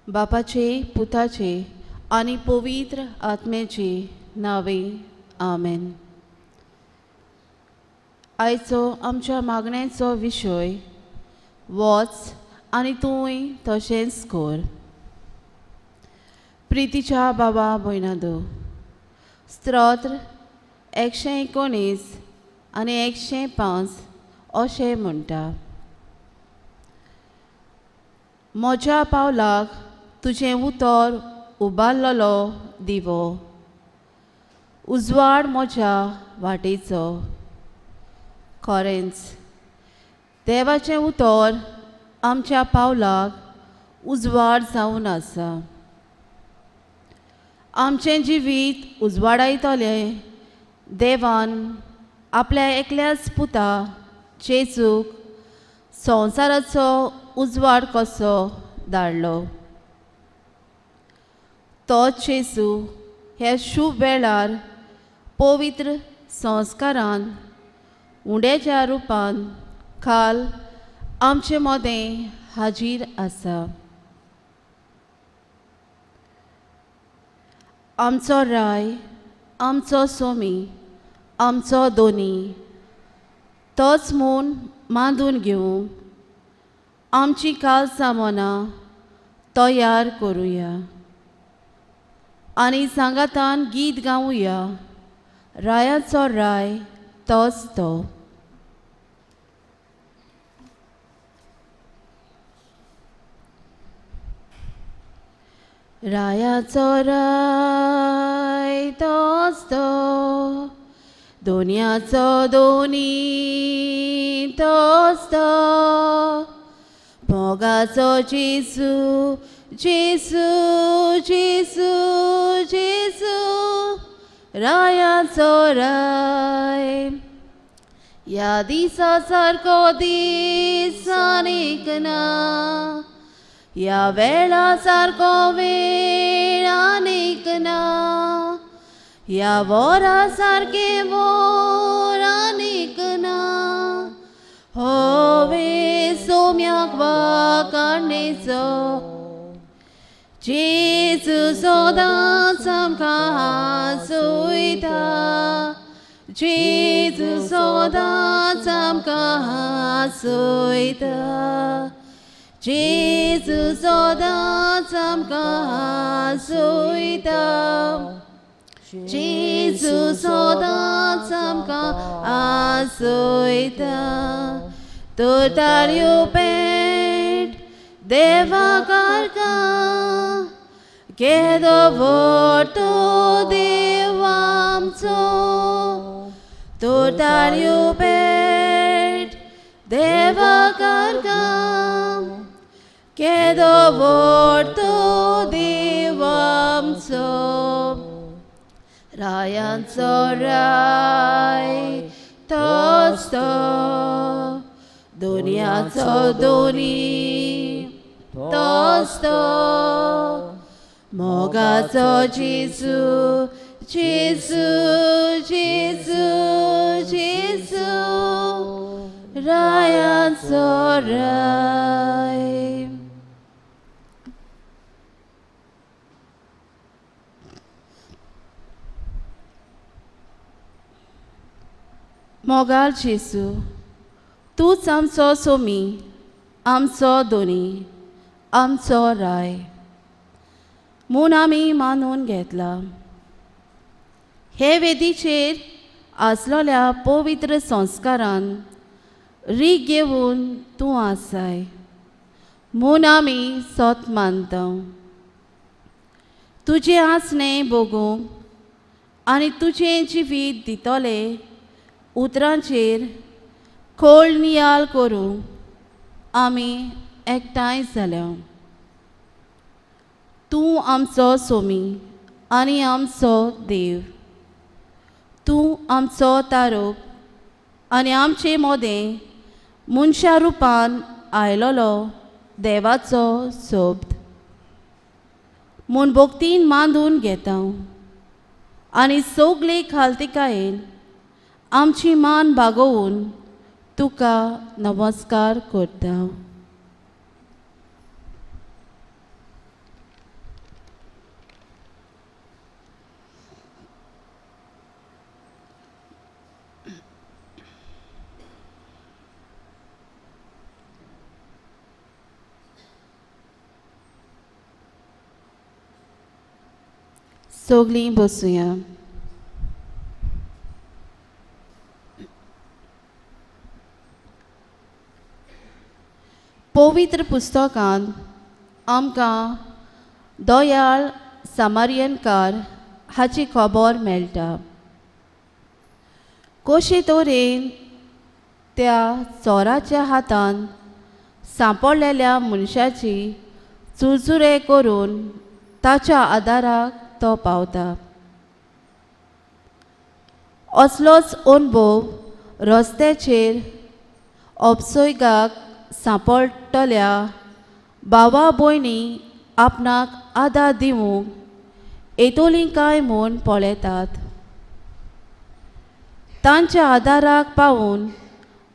बापाचे, पुताचे आणि पवित्र आत्म्याचे नावे आमेन. आयचो आमच्या मागण्यांचो विशय वच आनी तूंय तशेंच कर. प्रितीच्या बाबा भयणादो, स्तोत्र 119 आनी 105 अशें म्हणटा. म्हज्या पावलाक तुजें उतर उबारलेलो दिवो, उजवाड म्हज्या वाटेचो. खरेंच देवाचें उतर आमच्या पावलाक उजवाड जावन आसा. आमचें जिवीत उजवाडायतलें देवान आपल्या एकल्याच पुता जेजूक संवसाराचो उजवाड कसो धाडलो. तोच जेजू हे शुभ वेळार पवित्र संस्कारान उंडेच्या रुपान काल आमचे मदें हाजीर आसा. आमचो राय, आमचो सोमी, आमचो दोनी तोच म्हूण मांडून घेवंक आमची काल सामोनां तयार करुया आनी सांगातान गीत गावुया. रायाचो राय तोच तो. रायाचो राय तोच तो, दोनयाचो दोनी तोच तो. मोगाचो जेजू, जेजू, जेजू, जेजू, रायाचो राय. या दिसा सारको दीस आनीक ना, या वेळा सारको वेळ आनीक ना, या वरा सारके वर आनीक ना. होवे सोम्याक वाकाणेचो, जेजू सदांच आमकां हांसयता. जेजू सदांच आमकां हांसयता. जेजू सदांच आमकां हांसयता. जेजू सदांच आमकां हांसयता. तर ताळयो पेट देवाक आर्गां, केदो व्हडतो देव आमचो. तर ताळयो पेट देवाक आर्गां, केदो व्हडतो देव आमचो. रायांचो राय तोच तो, दोनयाचो दोनी तोच तो. मोगाचो जेजू, जेजू, जेजू, जेजू, रायांचो राय. मोगाल जेजू, तूच आमचो सोमी, आमचो दोनी, आमचो राय म्हूण आमी मानून घेतला. हे वेदीचेर आसलोल्या पवित्र संस्कारान रीग घेवन तूं आसाय म्हूण आमी सोत मानता. तुजें आसणें भोगूंक आनी तुजें जिवीत दितले उतरांचेर खोल नियाल करूंक आमी एकठांय जाल्या. तूं आमचो सोमी आनी आमचो देव. तूं आमचो तारोप आनी आमचे मोदें मनशा रुपान आयलोलो देवाचो सोबत म्हूण भोक्तीन मांडून घेता आनी सगळे खालतिकायेन आमची मान बागोवन तुका नमस्कार करता. सगलीं बसूया. पवित्र पुस्तकांत आमकां दयाळ सामारियनकार हाची खबर मेळटा. कशे तरेन त्या चोराच्या हातान सांपडलेल्या मनशाची चुरचुरे करून ताच्या आदाराक तो पावता. असलोच अनुभव रस्त्याचेर अपसयगाक सांपडटल्या भावा भयणी आपणाक आदार दिवंक येतोली काय म्हूण पळयतात. तांच्या आदाराक पावून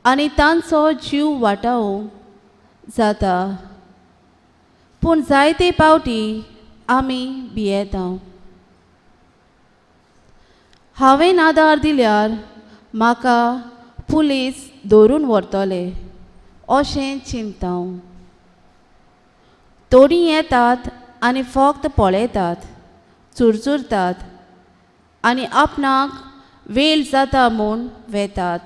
आनी तांचो जीव वाटावंक जाता. पूण जायते पावटी आमी भियेता. हांवें आदार दिल्यार म्हाका पुलीस धरून व्हरतले अशें चिंतां. थोडीं येतात आनी फक्त पळयतात, चुरचुरतात आनी आपणाक वेळ जाता म्हूण वेतात.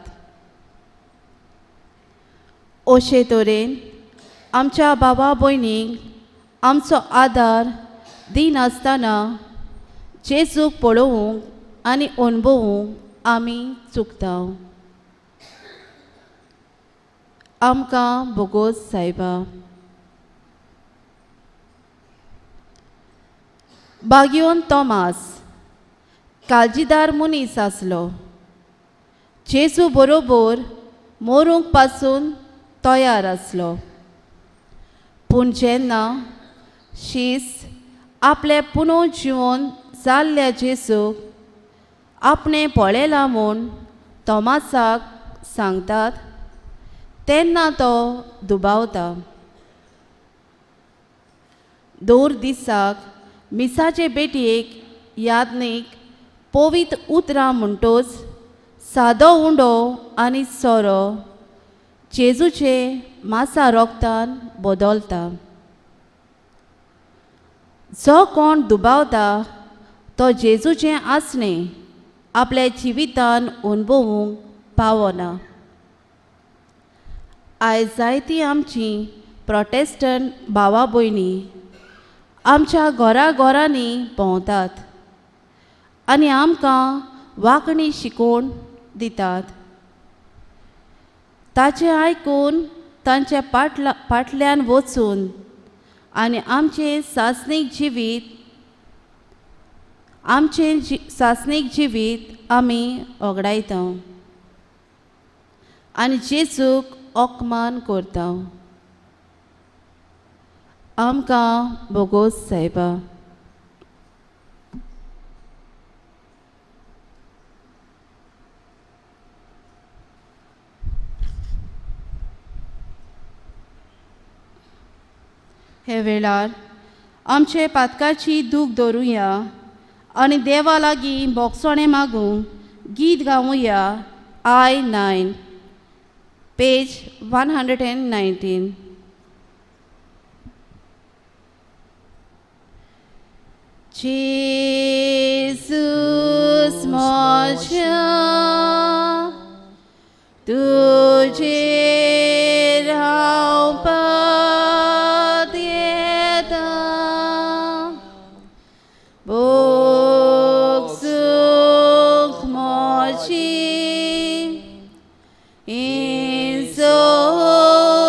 अशे तरेन आमच्या भावा भयणीक आमचो आदार दिनासतना जेजूक पळोवंक आनी अणभवूंक आमी चुकता. आमकां बोगोस सायबा. बागयोन तोमास काळजीदार मनीस आसलो. जेजू बरोबर मरूंक पासून तयार आसलो. पूण जेन्ना शीस आपले पुनर्जीवन जाल्ल्या जेजूक आपणें पळयलां म्हूण तोमासाक सांगतात तेन्ना तो दुबावता. दोर दिसाक मिसाचे बेटयेक यादनीक पवित्र उतरां म्हणटोच सादो उंडो आनी सोरो जेजूचे मासा रोगतान बदलता. जो कोण दुबावता तो जेजूचें आसणें आपल्या जिवितान अणभवूंक पावना. आयज जायतीं आमचीं प्रोटेस्टंट भावा भयणी आमच्या घरांनी भोंवतात आनी आमकां वांकणी शिकोवन दितात. ताचें आयकून तांच्या फाटल्यान वचून आनी आमचें सासणीक जिवीत आमी ओगडायता आनी जेजूक ओकमान करता. आमकां बोगोस सायबा. हे वेळार आमचे पातकाची दूख दवरुया आनी देवा लागीं बोगसोणें मागूंक गीत गावुया. I9 page 119. Jesus माझ्या तुझेर हांव पात येता. बोगसूंक मोची इन सगलींच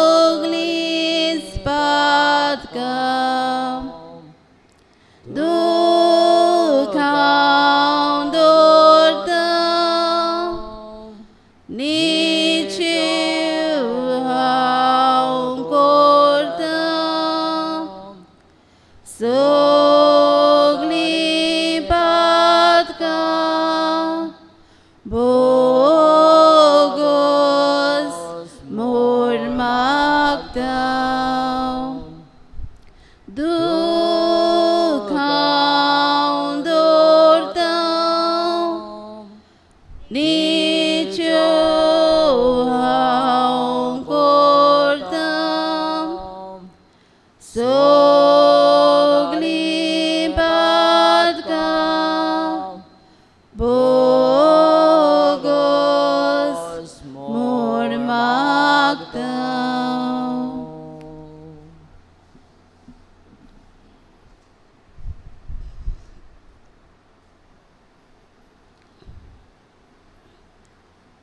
पातकां दुखां दवरता. नीचीव हांव करता. सगलीं पातकां बोगोस म्हूण मागता. दुखां दवरता. नीच्यो हांव करता. सगलीं पातकां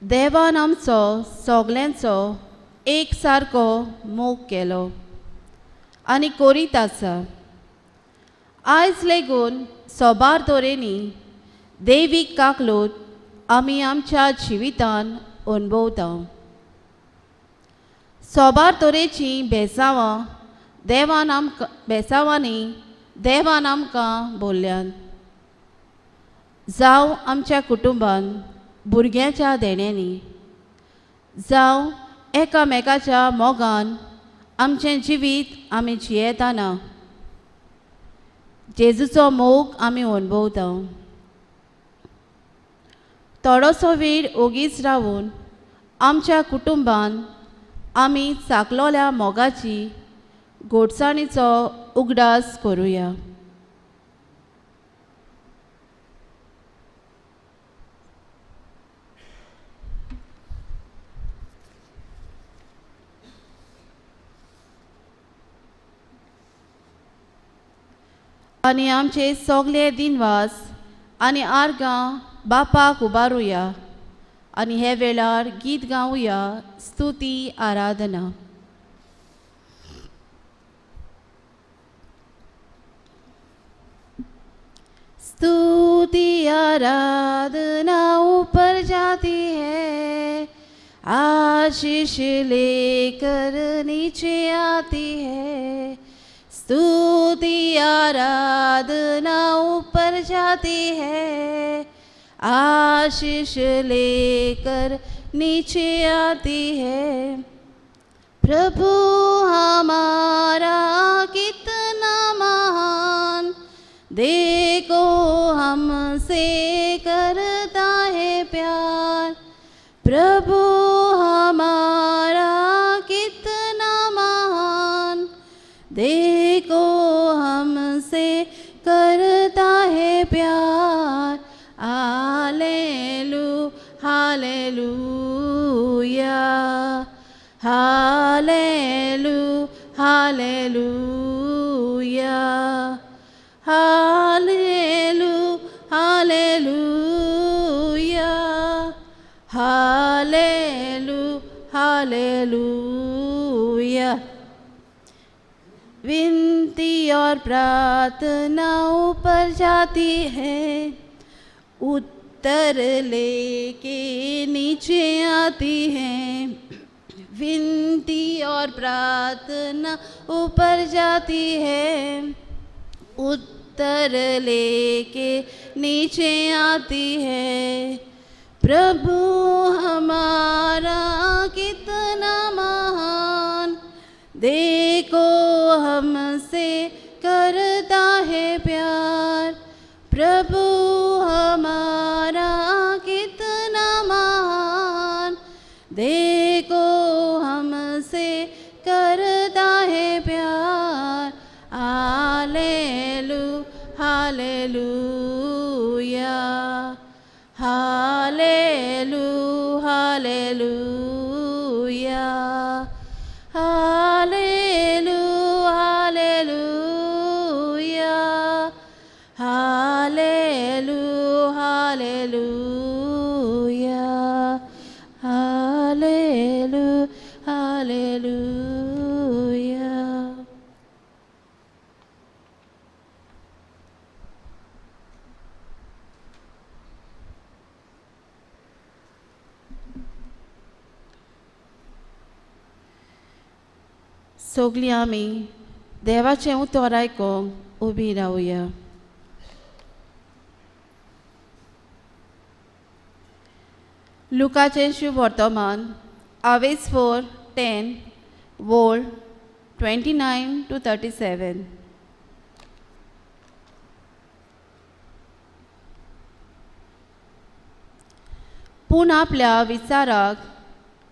देवान आमचो सगल्यांचो एक सारको मोग केलो आनी करीत आसा. आयज लेगून सोबार तरेनी दैवीक काकलूत आमी आमच्या जिवितान अणभवता. सोबार तरेची बेसांवांनी देवान आमकां भरल्यान, जावं आमच्या कुटुंबान भुरग्यांच्या देण्यांनी, जावं एकामेकाच्या मोगान आमचें जिवीत आमी जियेताना जेजूचो मोग आमी अणभवता. थोडोसो वेळ ओगीच रावून आमच्या कुटुंबान आमी चाकलोल्या मोगाची घोटसाणीचो उगडास करुया. आनी आमचे सगळे दिनवास आनी आर्गां बापाक उबारुया आनी हे वेळार गीत गावुया, स्तुती आराधना. स्तुति आराधना ऊपर जाती है, आशीष लेकर नीचे आती है. स्तुति आराधना ऊपर जाती है, आशीष लेकर नीचे आती है. प्रभु हमारा कितना महान, देखो हमसे करता है प्यार. प्रभु हमारा कितना महान, देखो हमसे करता है प्यार. हालेलू हालेलूया, हालेलू हालेलूया, हालेलू हालेलूया, हालेलू हालेलूया. विनती और प्रार्थना ऊपर जाती है, उत्तर लेके नीचे आती है. विनती और प्रार्थना ऊपर जाती है, उत्तर लेके नीचे आती है. प्रभु हमारा कितना महान, देखो हमसे करता है प्यार. प्रभु हमारा कितना महान, देखो हमसे करता है प्यार. हालेलू हालेलूया, हालेलू हालेलूया, हालेलू हालेलूया, हालेलू हालेलूया, हालेलू हालेलूया. सगळीं आमी देवाचें उतर आयकोंक उबी रावया. लुकाचें शुभ वर्तमान Aves 4:10 Vol 29-37. पूण आपल्या विचाराक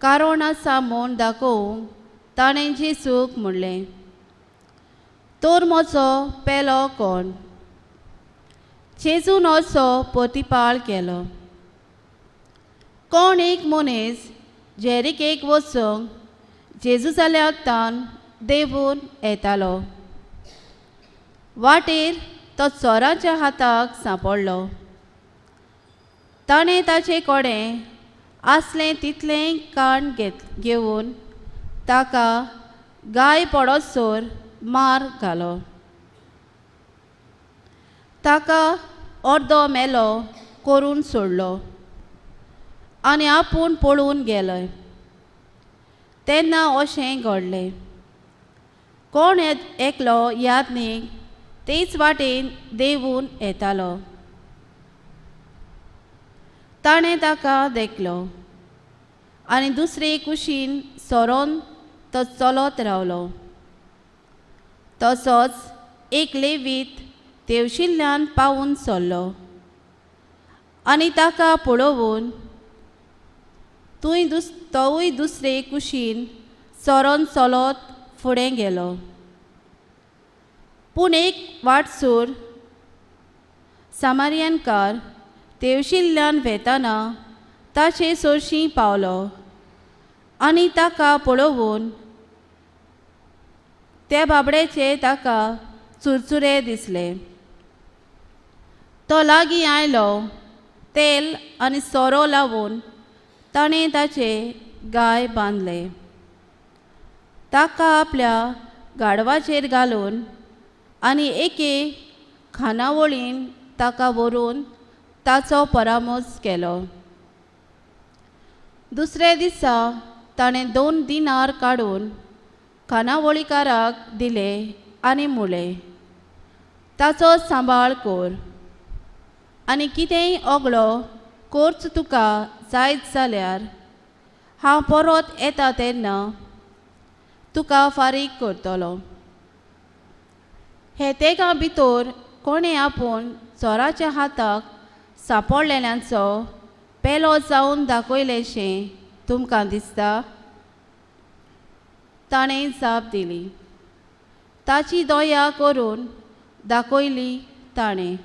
कारण आसा म्हूण दाखोवंक ताणें जेसूक म्हणलें, तोर म्हजो पेलो कोण? जेजून असो प्रतिपाळ केलो. कोण एक मनीस जेरिकेक वचूंक जेजूजाल्या तान देंवून येतालो. वाटेर तो चोरांच्या हाताक सांपडलो. ताणें ताचें कोडें आसलें तितलें काण घेवन ताका गाय पडोसोर मार घालो. ताका अर्दो मेलो करून सोडलो आनी आपूण पळून गेलो. तेन्ना अशें घडलें. कोण एकलो यादनीक तेच वाटेन देंवून येतालो. ताणें ताका देखलो आनी दुसरे कुशीन सोरोन तो चलत रावलो. तसोच एक लेवीत तेवशिल्ल्यान पावून सरलो आनी ताका पळोवन तोवूय दुसरे कुशीन सोरोन चलत फुडें गेलो. पूण एक वाटसूर सामारियनकार तेवशिल्ल्यान वेताना ताचे सोरशीं पावलो आनी ताका पळोवन त्या बाबड्याचे ताका चुरचुरे दिसले. तो लागीं आयलो. तेल आनी सोरो लावून ताणें ताचे गाय बांदले. ताका आपल्या गाडवाचेर घालून आनी एके खानावळीन ताका व्हरून ताचो परामोस केलो. दुसऱ्या दिसा ताणें 2 दिनार काडून खानावळीकाराक दिले आनी म्हळें, ताचो सांबाळ कर आनी कितेंय ओगळो खर्च तुका जायत जाल्यार हांव परत येता तेन्ना तुका फारीक करतलो. हे तेगा भितर कोणें आपूण चोराच्या हाताक सांपडलेल्यांचो पेलो जावन दाखयलेशें तुमकां दिसता? ताणें जाप दिली. ताची दया करून दाखयली ताणें.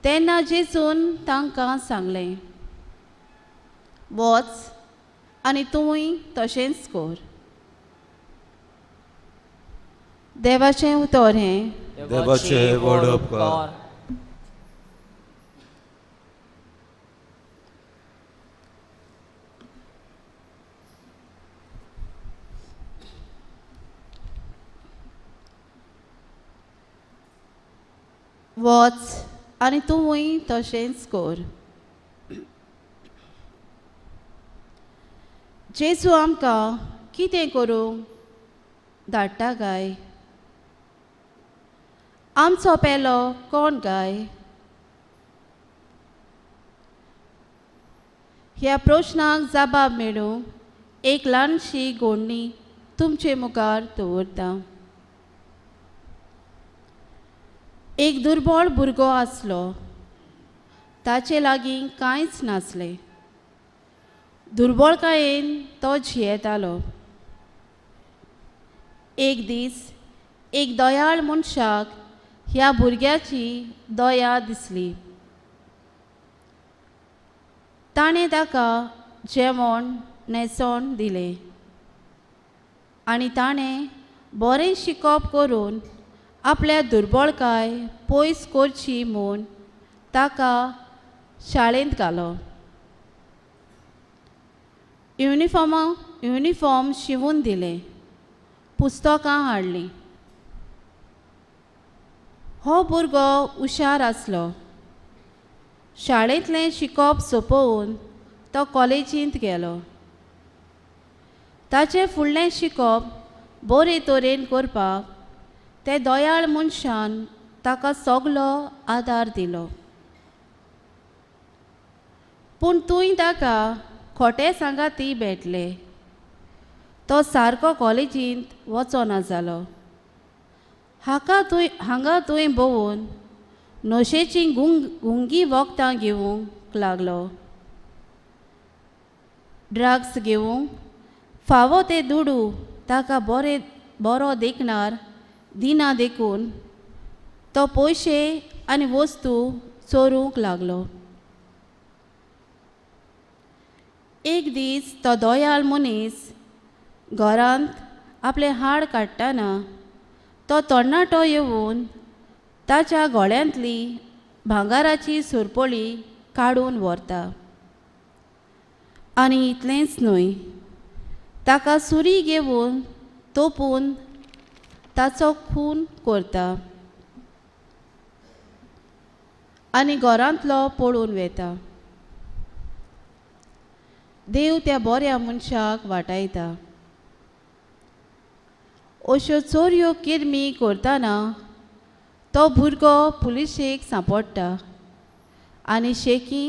तेन्ना जेजून तांकां सांगलें, वच आनी तूंय तशेंच कर. देवाचें उतर हें. देवाचें व्हड उपकार. वच आनी तूंय तशेंच कर. जेजू आमकां कितें करूंक धाडटा काय? आमचो पेलो कोण काय? ह्या प्रश्नाक जबाब मेळूंक एक ल्हानशी घोडणी तुमचे मुखार दवरता. एक दुर्बळ भुरगो आसलो. ताचे लागीं कांयच नासलें. दुर्बळकायेन तो जियेतालो. एक दीस एक दयाळ मनशाक ह्या भुरग्याची दया दिसली. ताणें ताका जेवण न्हेसोण दिलें आनी ताणें बरें शिकोप करून आपल्या दुर्बळकाय पयस करची म्हूण ताका शाळेंत घालो. युनिफॉर्म शिवून दिलें. पुस्तकां हाडलीं. हो भुरगो हुशार आसलो. शाळेंतलें शिकोप सोंपोवन तो कॉलेजींत गेलो. ताचें फुडलें शिकोप बरे तरेन करपाक ते दयाळ मनशान ताका सगलो आदार दिलो. पूण तूंय ताका खोटे सांगाती भेटले. तो सारको कॉलेजींत वचोना जालो. हांगा तुवें भोंवून नशेचीं गुंगी वखदां घेवंक लागलो. ड्रग्स घेवंक फावो ते दुडू ताका बरो देखणार दिना देखून तो पयशे आनी वस्तू चोरूंक लागलो. एक दीस तो दयाळ मनीस घरांत आपलें हाड काडटना तो तरणाटो येवन ताच्या गळ्यांतली भांगाराची सुरपळी काडून व्हरता आनी इतलेंच न्हय, ताका सुरी घेवन तोपून ताचो खून करता आनी घरांतलो पळून वेता. देव त्या बऱ्या मनशाक वाटायता. अश्यो चोरयो किरमी करतना तो भुरगो पुलिशेक सांपडटा आनी शेकी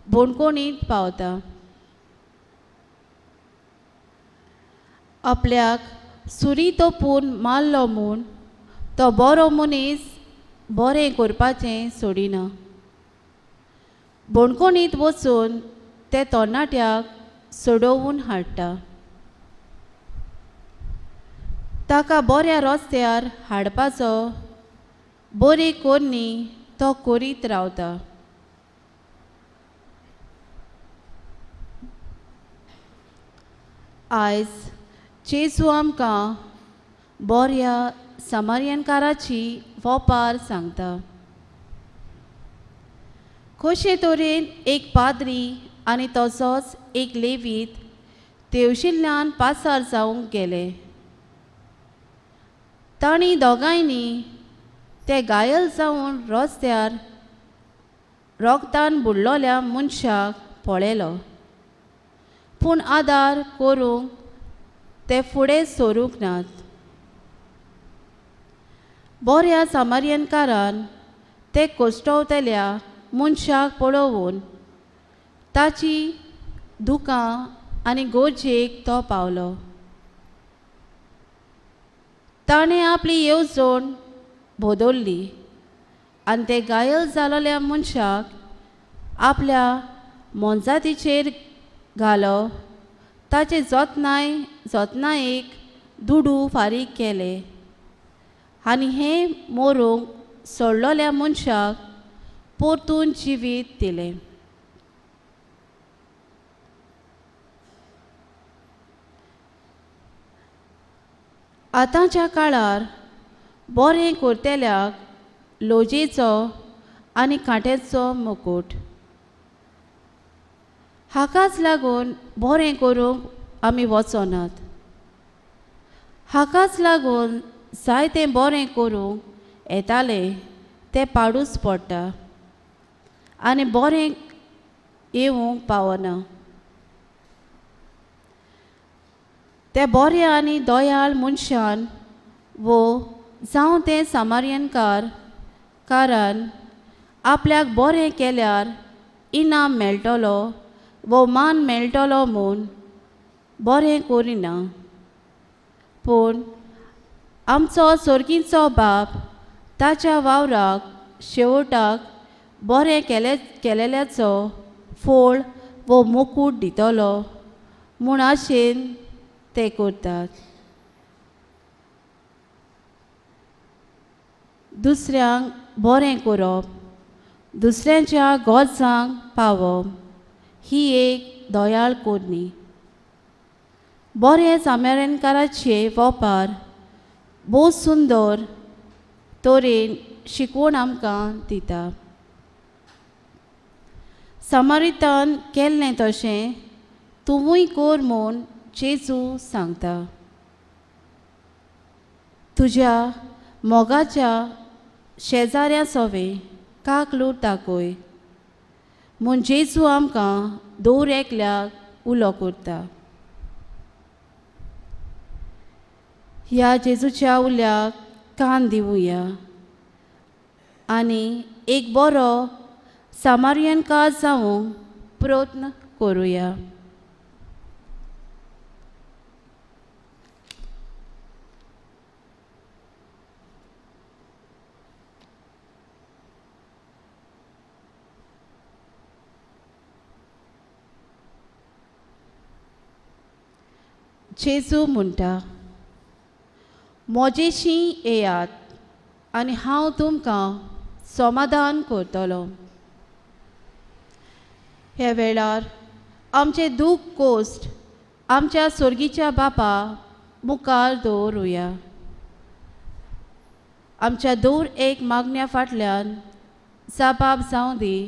बोणकोणींत पावता. आपल्याक सुरी तोपून मारलो म्हूण तो बरो मनीस बरें करपाचें सोडिना. बोणकोणींत वचून ते तरणाट्याक सोडवून हाडटा. ताका बऱ्या रस्त्यार हाडपाचो बरी कोरणी तो करीत रावता. आयज जेजू आमकां बऱ्या समारियनकाराची वोपार सांगता. कशे तरेन एक पाद्री आनी तसोच एक लेवीत तेवशिल्ल्यान पासार जावंक गेले. तांणी दोगांयनी ते घायल जावन रस्त्यार रोगतान बुडलोल्या मनशाक पळयलो, पूण आदार करूंक ते फुडें सरूंक नात. बऱ्या समारियनकारान ते कोश्टवतल्या मनशाक पळोवन ताची दुकां आनी गोरजेक तो पावलो. ताणें आपली येवजण बोदोरली आनी ते घायल जालोल्या मनशाक आपल्या मोनजातीचेर घालो ताचे जतनायेक दुडू फारीक केले आनी हें मोरूंक सोडलोल्या मनशाक परतून जिवीत दिलें. आतांच्या काळार बरें करतेल्याक लोजेचो आनी कांटेचो मुकूट. हाकाच लागून बरें करूंक आमी वचनात. हाकाच लागून जायतें बरें करूंक येताले तें पाडूच पडटा आनी बरें येवंक पावना. ते बऱ्या आनी दयाळ मनशान जावं ते समारियनकारान आपल्याक बरें केल्यार इनाम मेळटलो वो मान मेळटलो म्हूण बरें करिना. पूण आमचो स्वर्गीचो बाप ताच्या वावराक शेवटाक बरें केलेल्याचो फळ वो मुकूट दितलो म्हूण आशेन ते करतात. दुसऱ्यांक बरें करप, दुसऱ्यांच्या गरजांक पावप ही एक दयाळ कोरणी. बरे समारियनकाराचे वोपार भोव सुंदर तरेन शिकवण आमकां दिता. समारितान केल्लें तशें तुवूय कर म्हूण जेजू सांगता. तुज्या मोगाच्या शेजाऱ्या सोवे काकलूट दाखय म्हूण जेजू आमकां दर एकल्याक उलो करता. ह्या जेजूच्या उल्याक कान दिवया आनी एक बरो समारियनकार जावंक प्रयत्न करुया. जेजू म्हणटा, मोजेशी येयात आनी हांव तुमकां समाधान करतलो. हे वेळार आमचे दूख कोश्ट आमच्या स्वर्गीच्या बापा मुखार दवरुया. आमच्या दर एक मागण्या फाटल्यान जबाब जावं दी.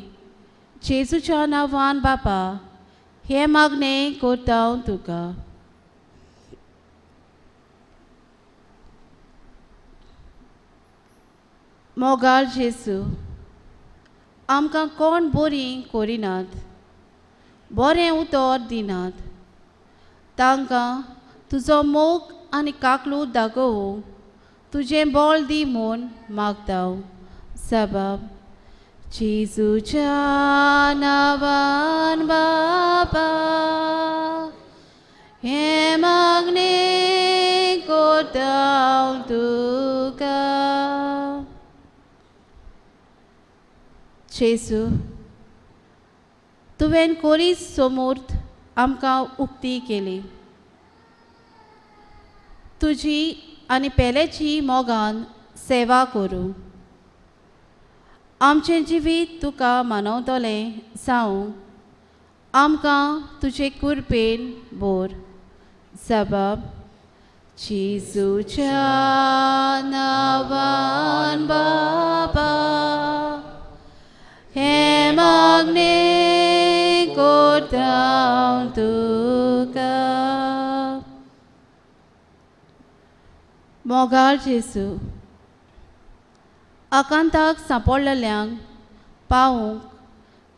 जेजूच्या नांवान बापा, हे मागणें करता हांव तुका. मोगाळ जेसू, आमकां कोण बरीं करिनात, बरें उतर दिनात. तांकां तुजो मोग आनी काकलू दाखोवंक तुजें बळ दी म्हूण मागता हांव. सबब जेजूच्या नांवान बाबा, हे मागणें करता हांव तुका. जेसू, तुवें कोरीस समोर्थ आमकां उक्ती केली. तुजी आनी पेलेची मोगान सेवा करूं. आमचें जिवीत तुका मानवतलें जावं आमकां तुजे कृपेन भर. सबब जेजूच्या नांवान बाबा, हे मागणें करता हांव तुका. मोगाळ जेसू, आकांताक सांपडलेल्यांक पावूंक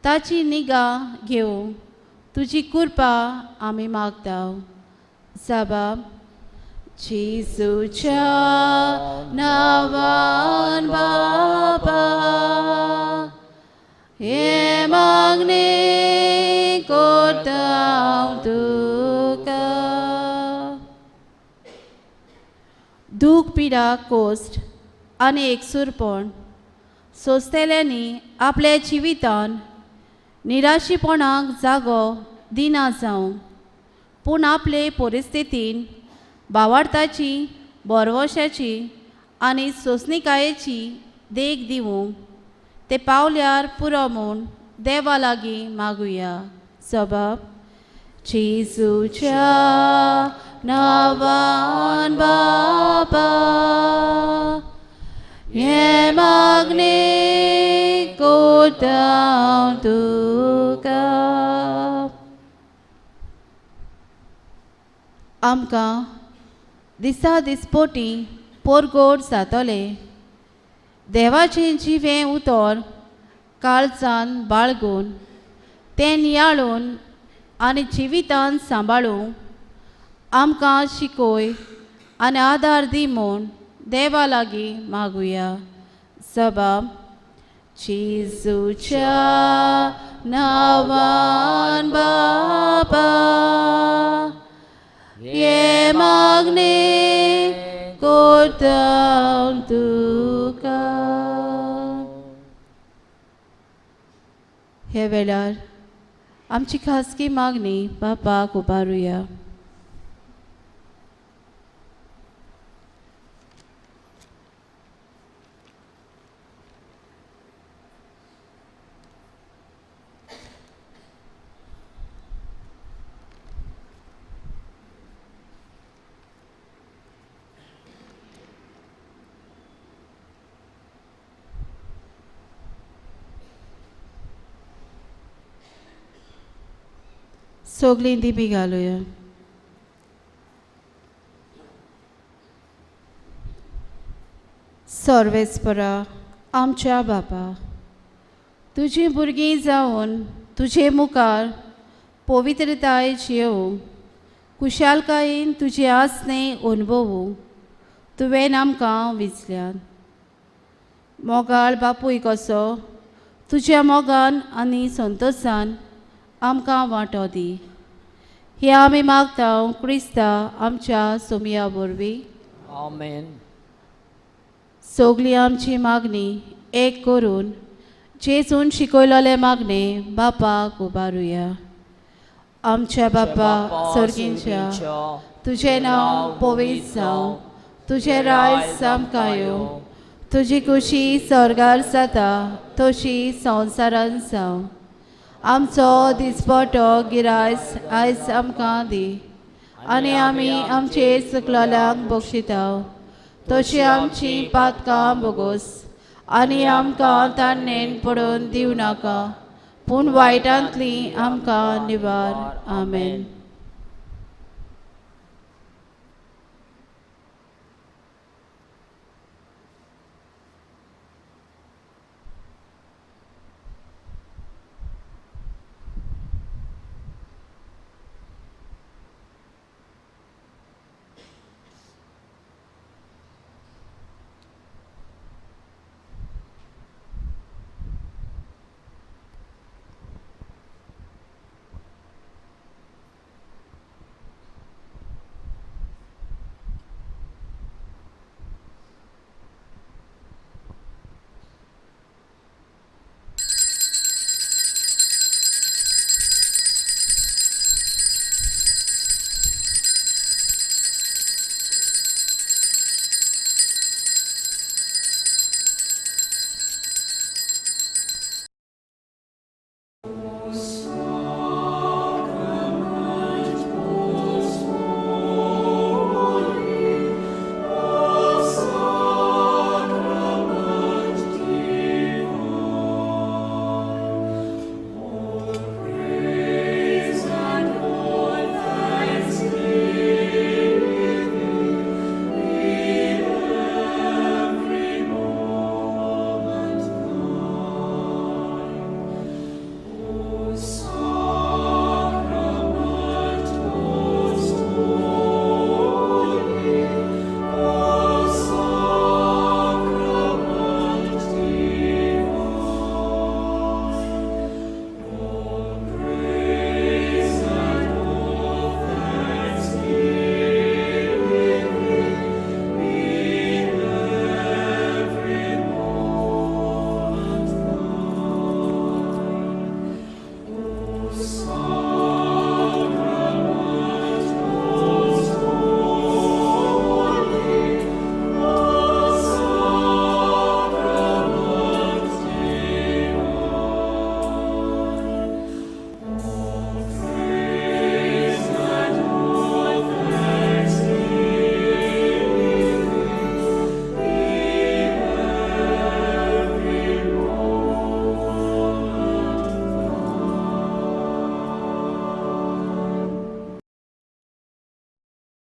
ताची निगा घेवंक तुजी कृपा आमी मागता. सबब जेजूच्या नांवान बाबा, हे मागणें करता हांव तुका. दूख पिडा कोस्ट आनी एकसूरपण सोंसतेल्यांनी आपल्या जिवितान निराशीपणाक जागो दिना जावं, पूण आपले परिस्थितीन भावार्थाची, बरवशाची आनी सोंसणिकायेची देख दिवंक ते पावल्यार पुरो म्हूण देवा लागीं मागुया. सबब जेजूच्या नांवान बाबा, हे मागणें करता हांव तुका. आमकां दिसा दिसपोटी पोरगोड जातलें देवाचें जिवें उतर काळजान बाळगून तें नियाळून आनी जिवितान सांबाळूंक आमकां शिकोय आनी आदार दी म्हूण देवा लागीं मागुया. सबब जेजूच्या नांवान बाबा, हे मागणें करता हांव तुका. हे वेळार आमची खासगी मागणी बापाक उबारुया. सगळीं दिबी घालुया. सर्वेस्परा आमच्या बापा, तुजीं भुरगीं जावन तुजे मुखार पवित्रताय जियोवंक कुशालकायेन तुजे आसनें अनुभवूंक तुवें आमकां विचल्यात. मोगाळ बापूय कसो तुज्या मोगान आनी संतोशान आमकां वांटो दी. हे आमी मागता क्रिस्ता आमच्या सोमया वरवीं. आमेन. सगळी आमची मागणी एक करून जेजून शिकयलोले मागणें बापाक उबारुया. आमच्या बापा सर्गींच्या, तुजें नांव पवित्र जावं, तुजें रायज आमकां येवं, तुजी खुशी स्वर्गार जाता तशी संवसारांत जावं. आमचो दिसपटो गिरायस आयज आमकां दी, आनी आमी आमचे चुकलोल्यांक बक्षिता तशी आमची पातकां बोगोस, आनी आमकां तान्नेन पडोवन दिवं नाका, पूण वायटांतली आमकां निवार. आमेन.